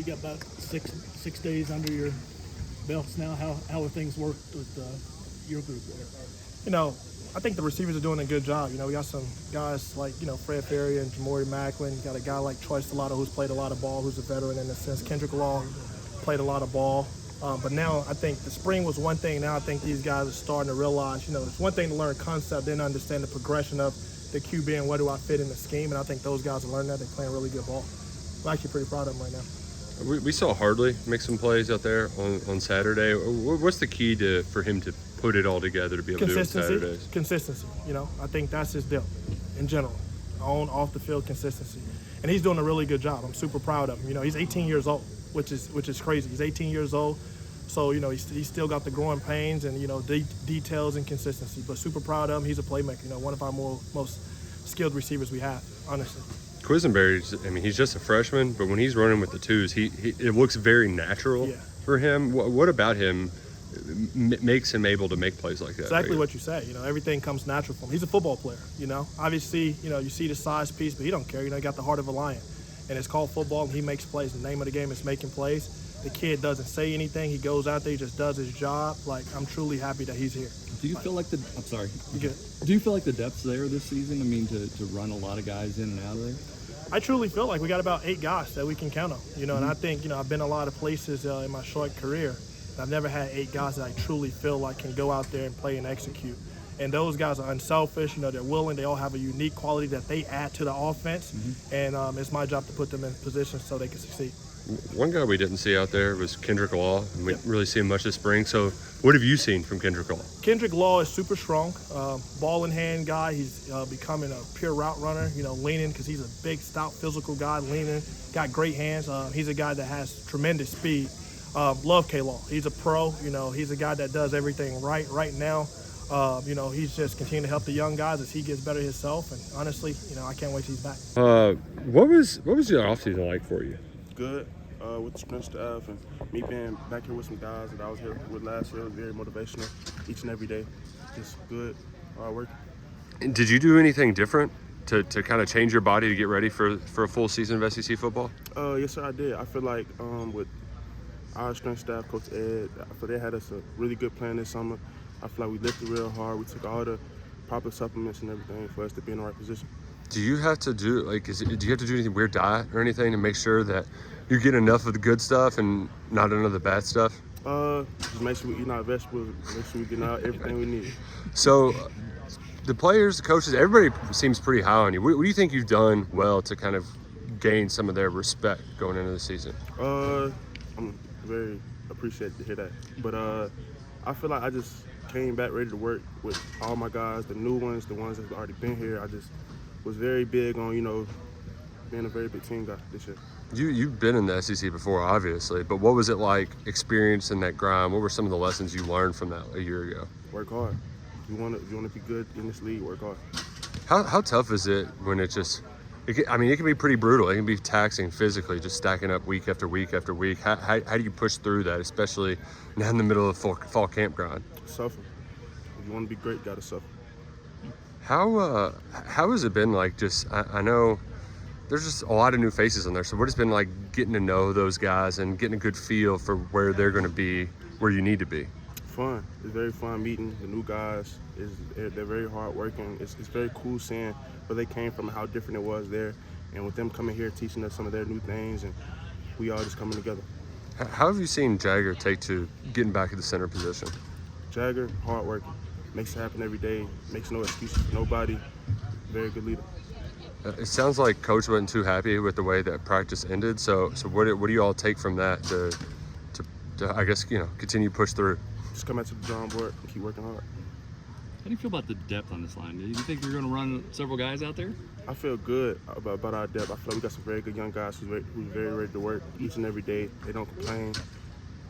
You got about six days under your belts now. How have things worked with your group there? I think the receivers are doing a good job. We got some guys like, Fred Ferry and Jamori Macklin. Got a guy like Troy Stellato who's played a lot of ball, who's a veteran in a sense. Kendrick Law played a lot of ball. But now I think the spring was one thing. Now I think these guys are starting to realize, it's one thing to learn concept, then understand the progression of the QB and where do I fit in the scheme. And I think those guys are learning that. They're playing really good ball. I'm actually pretty proud of them right now. We saw Hardley make some plays out there on Saturday. What's the key for him to put it all together to be able to do it on Saturdays? Consistency. I think that's his deal in general. Off the field consistency. And he's doing a really good job. I'm super proud of him. He's 18 years old, which is crazy. He's 18 years old. So, he's still got the growing pains and, details and consistency. But super proud of him. He's a playmaker, one of our most skilled receivers we have, honestly. Quisenberry, he's just a freshman, but when he's running with the twos, it looks very natural for him. What about him makes him able to make plays like that? Exactly what you say. Everything comes natural for him. He's a football player, Obviously, you see the size piece, but he don't care. He got the heart of a lion. And it's called football, and he makes plays. The name of the game is making plays. The kid doesn't say anything. He goes out there, he just does his job. I'm truly happy that he's here. Do you feel like I'm sorry. You good? Do you feel like the depth's there this season? To run a lot of guys in and out of there? I truly feel like we got about 8 guys that we can count on, and I think, I've been a lot of places in my short career. I've never had 8 guys that I truly feel like can go out there and play and execute. And those guys are unselfish, they're willing, they all have a unique quality that they add to the offense. And it's my job to put them in position so they can succeed. One guy we didn't see out there was Kendrick Law, and we didn't really see him much this spring. So what have you seen from Kendrick Law? Kendrick Law is super strong, ball in hand guy. He's becoming a pure route runner, leaning because he's a big, stout, physical guy, leaning, got great hands. He's a guy that has tremendous speed. Love K-Law. He's a pro, he's a guy that does everything right now. He's just continuing to help the young guys as he gets better himself. And honestly, I can't wait till he's back. What was your offseason like for you? Good with the sprint staff and me being back here with some guys that I was here with last year was very motivational each and every day. Just good, hard work. And did you do anything different to kind of change your body to get ready for a full season of SEC football? Yes, sir, I did. I feel like with our strength staff, Coach Ed, I feel they had us a really good plan this summer. I feel like we lifted real hard. We took all the proper supplements and everything for us to be in the right position. Do you have to do do you have to do anything weird diet or anything to make sure that you get enough of the good stuff and not enough of the bad stuff? Just make sure we eat our vegetables, make sure we get out everything we need. So the players, the coaches, everybody seems pretty high on you. What do you think you've done well to kind of gain some of their respect going into the season? I'm very appreciative to hear that. But I feel like I just came back ready to work with all my guys, the new ones, the ones that have already been here. I just was very big on, being a very big team guy this year. You've been in the SEC before, obviously, but what was it like experiencing that grind? What were some of the lessons you learned from that a year ago? Work hard. If you want to be good in this league, work hard. How tough is it when it can be pretty brutal. It can be taxing physically, just stacking up week after week after week. How do you push through that, especially now in the middle of fall camp grind? Suffer. If you want to be great, you got to suffer. How has it been like I know there's just a lot of new faces on there. So what has it been like getting to know those guys and getting a good feel for where they're going to be, where you need to be? Fun. It's very fun meeting the new guys. They're very hard working. It's very cool seeing where they came from and how different it was there. And with them coming here teaching us some of their new things, and we all just coming together. How have you seen Jagger take to getting back at the center position? Jagger, hard working. Makes it happen every day. Makes no excuses for nobody. Very good leader. It sounds like Coach wasn't too happy with the way that practice ended. So what do you all take from that to I guess, continue to push through? Just come back to the drawing board and keep working hard. How do you feel about the depth on this line? Do you think you're going to run several guys out there? I feel good about our depth. I feel like we got some very good young guys who's very ready to work each and every day. They don't complain.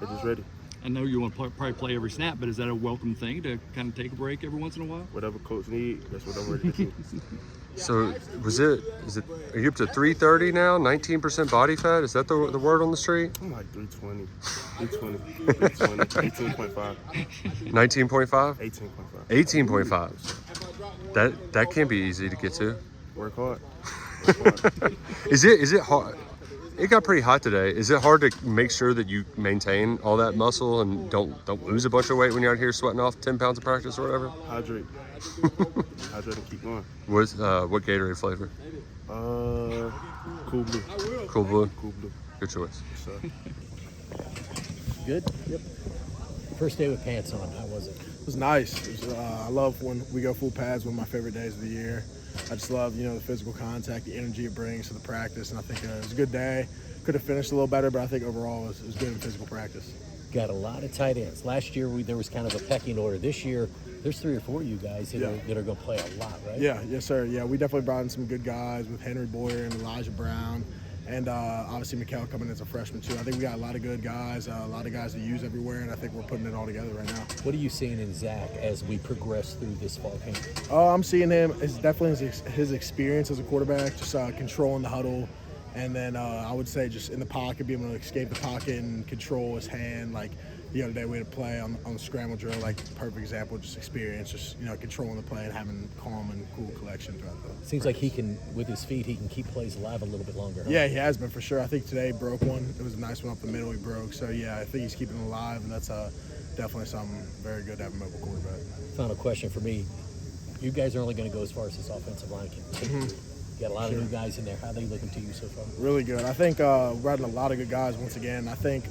They're just ready. I know you want to probably play every snap, but is that a welcome thing to kind of take a break every once in a while? Whatever coach needs, that's what I'm ready to do. So are you up to 330 now, 19% body fat? Is that the word on the street? I'm like 320, 18.5. 19.5? 18.5. 18.5. That can't be easy to get to. Work hard. Is it hard? it got pretty hot today. Is it hard to make sure that you maintain all that muscle and don't lose a bunch of weight when you're out here sweating off 10 pounds of practice or whatever? Hydrate. Hydrate and keep going. What Gatorade flavor? Cool blue. Cool Blue. Cool blue. Good choice. So, Good? Yep. First day with pants on, how was it? It was nice. It was, I love when we go full pads, one of my favorite days of the year. I just love, the physical contact, the energy it brings to the practice, and I think it was a good day. Could have finished a little better, but I think overall it was good in physical practice. Got a lot of tight ends. Last year there was kind of a pecking order. This year there's 3 or 4 of you guys that are going to play a lot, right? Yeah, yes, sir. Yeah, we definitely brought in some good guys with Henry Boyer and Elijah Brown. And obviously Mikal coming in as a freshman too. I think we got a lot of good guys, a lot of guys to use everywhere, and I think we're putting it all together right now. What are you seeing in Zach as we progress through this fall camp? I'm seeing him as definitely his experience as a quarterback, just controlling the huddle, and then I would say just in the pocket, being able to escape the pocket and control his hand. Like the other day we had a play on the scramble drill, like perfect example, just experience, just controlling the play and having calm and cool collection throughout the. Seems like he can, with his feet, he can keep plays alive a little bit longer. Huh? Yeah, he has been for sure. I think today he broke one. It was a nice one up the middle. He broke. So yeah, I think he's keeping it alive, and that's definitely something very good to have a mobile quarterback. Final question for me: you guys are only going to go as far as this offensive line can take you. You got a lot of new guys in there. How are they looking to you so far? Really good. I think we're having a lot of good guys once again. I think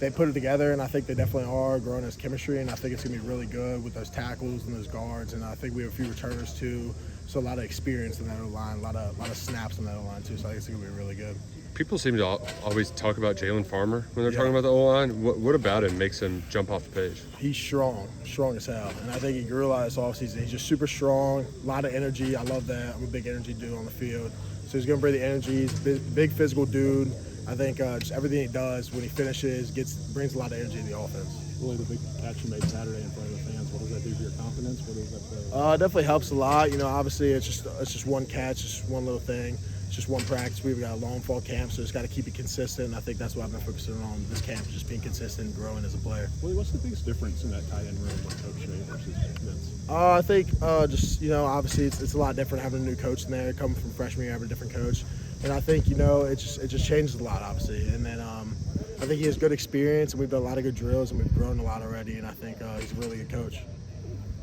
they put it together, and I think they definitely are growing as chemistry, and I think it's going to be really good with those tackles and those guards, and I think we have a few returners too, so a lot of experience in that line, a lot of snaps in that line too, so I think it's going to be really good. People seem to always talk about Jalen Farmer when they're talking about the O-line. What about him makes him jump off the page? He's strong as hell, and I think he grew a lot this offseason. He's just super strong, a lot of energy. I love that. I'm a big energy dude on the field, so he's going to bring the energy. He's a big physical dude. I think just everything he does when he finishes brings a lot of energy to the offense. Really, the big catch you made Saturday in front of the fans. What does that do for your confidence? What does that do? It definitely helps a lot. Obviously it's just one catch, just one little thing. It's just one practice. We've got a long fall camp, so just got to keep it consistent. And I think that's what I've been focusing on this camp, just being consistent and growing as a player. Willie, what's the biggest difference in that tight end room with Coach Shea versus Vince? I think obviously it's a lot different having a new coach in there, coming from freshman year, having a different coach. And I think, it just changes a lot, obviously. And then I think he has good experience, and we've done a lot of good drills, and we've grown a lot already. And I think he's a really good coach.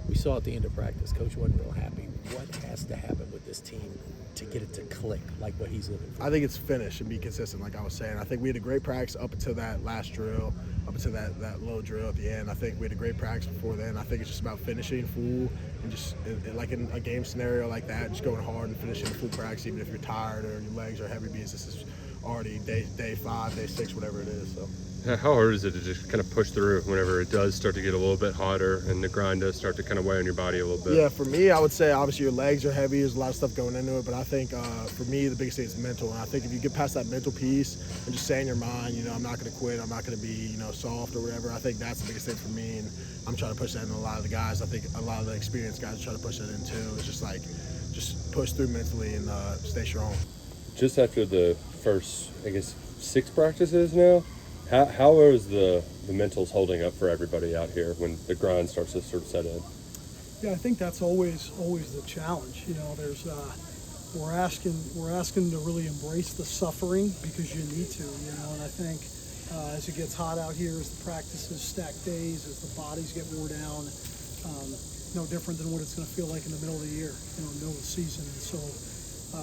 We saw at the end of practice, Coach wasn't real happy. What has to happen with this team to get it to click like what he's looking for? I think it's finish and be consistent, like I was saying. I think we had a great practice up until that last drill, up until that little drill at the end. I think we had a great practice before then. I think it's just about finishing full and just like in a game scenario like that, just going hard and finishing full practice, even if you're tired or your legs are heavy, because this is already day 5, day 6, whatever it is. So. How hard is it to just kind of push through whenever it does start to get a little bit hotter and the grind does start to kind of weigh on your body a little bit? Yeah, for me, I would say obviously your legs are heavy. There's a lot of stuff going into it, but I think for me, the biggest thing is mental. And I think if you get past that mental piece and just say in your mind, I'm not going to quit, I'm not going to be, soft or whatever, I think that's the biggest thing for me. And I'm trying to push that in a lot of the guys. I think a lot of the experienced guys try to push that in too. It's just push through mentally and stay strong. Just after the first, 6 practices now, how is the mentals holding up for everybody out here when the grind starts to sort of set in? Yeah, I think that's always the challenge. There's we're asking to really embrace the suffering because you need to. And I think as it gets hot out here, as the practices stack days, as the bodies get wore down, no different than what it's going to feel like in the middle of the year, in the middle of the season. And so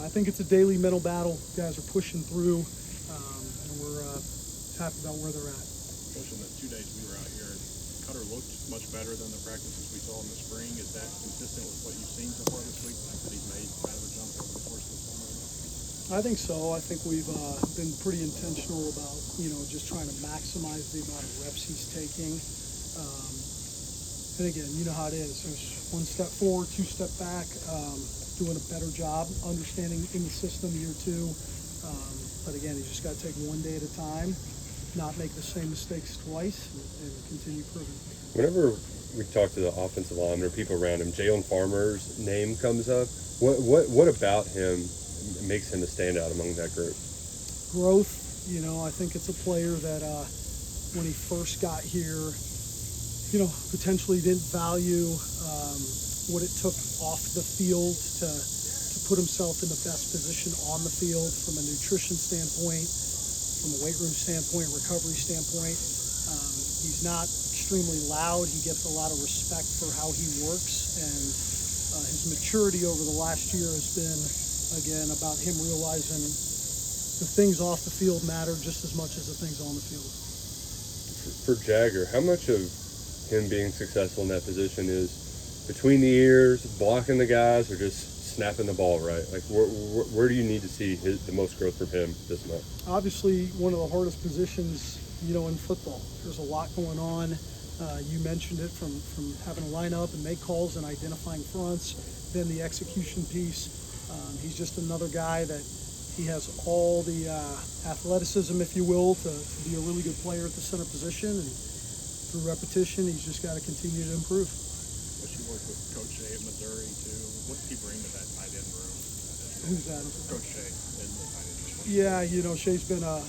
I think it's a daily mental battle. Guys are pushing through, and we're happy about where they're at. Coach, in the 2 days we were out here, Cutter looked much better than the practices we saw in the spring. Is that consistent with what you've seen so far this week? That he's made kind of a jump over the course of the summer? I think so. I think we've been pretty intentional about, just trying to maximize the amount of reps he's taking. And again, you know how it is. There's 1 step forward, 2 step back, doing a better job understanding in the system year 2. But again, you just got to take one day at a time, not make the same mistakes twice, and continue proving. Whenever we talk to the offensive linemen or people around him, Jalen Farmer's name comes up. What about him makes him a standout among that group? Growth. I think it's a player that when he first got here, potentially didn't value what it took off the field to put himself in the best position on the field from a nutrition standpoint, from a weight room standpoint, recovery standpoint. He's not extremely loud. He gets a lot of respect for how he works, and his maturity over the last year has been, again, about him realizing the things off the field matter just as much as the things on the field. For Jagger, how much of him being successful in that position is between the ears, blocking the guys, or just snapping the ball right? Like, where do you need to see the most growth from him this month? Obviously, one of the hardest positions, in football. There's a lot going on. You mentioned it, from having to line up and make calls and identifying fronts, then the execution piece. He's just another guy that he has all the athleticism, if you will, to be a really good player at the center position. And through repetition, he's just got to continue to improve. But you worked with Coach Shea at Missouri, too. What does he bring to that tight end room? Who's that? Coach Shea in the tight end room. Yeah, Shea's been a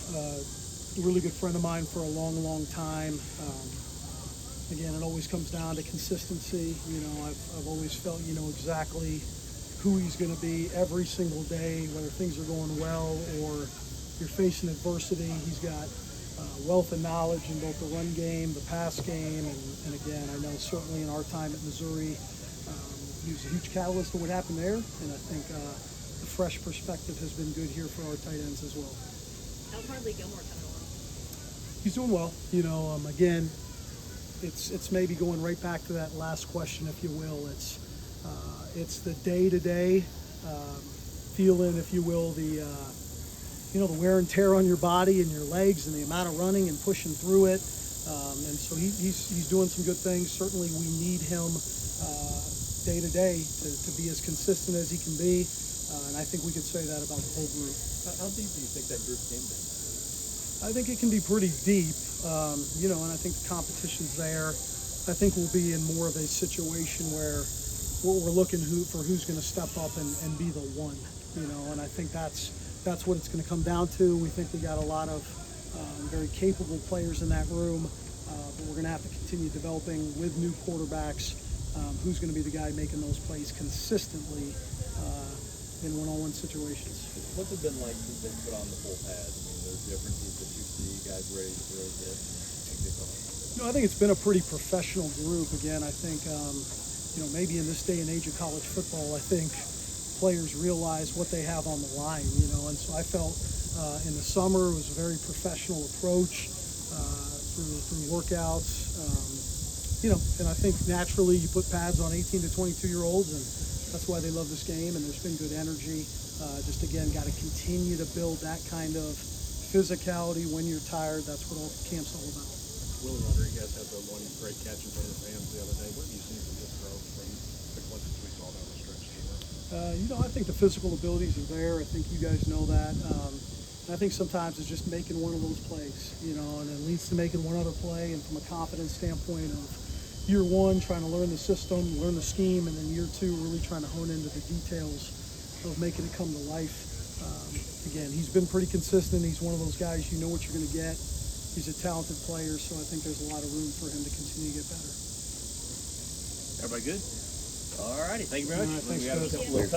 really good friend of mine for a long, long time. Again, it always comes down to consistency. I've always felt exactly who he's going to be every single day, whether things are going well or you're facing adversity. He's got wealth of knowledge in both the run game, the pass game, and again, I know certainly in our time at Missouri, he was a huge catalyst to what happened there, and I think the fresh perspective has been good here for our tight ends as well. How's Harley Gilmore coming along? He's doing well. Again, it's maybe going right back to that last question, if you will. It's the day-to-day feeling, if you will, the wear and tear on your body and your legs and the amount of running and pushing through it. And so he's doing some good things. Certainly we need him day-to-day to be as consistent as he can be. And I think we could say that about the whole group. How deep do you think that group can be? I think it can be pretty deep, and I think the competition's there. I think we'll be in more of a situation where we're looking for who's going to step up and be the one, and I think that's what it's going to come down to. We think we got a lot of very capable players in that room, but we're going to have to continue developing with new quarterbacks who's going to be the guy making those plays consistently in one-on-one situations. What's it been like since they put on the full pads? I mean, those differences that you see, guys ready to really get and get going? I think it's been a pretty professional group. Again, I think, maybe in this day and age of college football, I think players realize what they have on the line, and so I felt in the summer it was a very professional approach through workouts, and I think naturally you put pads on 18 to 22-year-olds, and that's why they love this game, and there's been good energy. Just again, got to continue to build that kind of physicality when you're tired. That's what all camp's all about. Willie Rodriguez had the one great catch in front of the fans the other day. What do you see from his growth from the glimpses we saw down the stretch? I think the physical abilities are there. I think you guys know that. I think sometimes it's just making one of those plays, and it leads to making one other play. And from a confidence standpoint of year one, trying to learn the system, learn the scheme, and then year two, really trying to hone into the details of making it come to life. Again, he's been pretty consistent. He's one of those guys, you know what you're going to get. He's a talented player, so I think there's a lot of room for him to continue to get better. Everybody good? All righty. Thank you very much. Thanks, We got guys. a couple of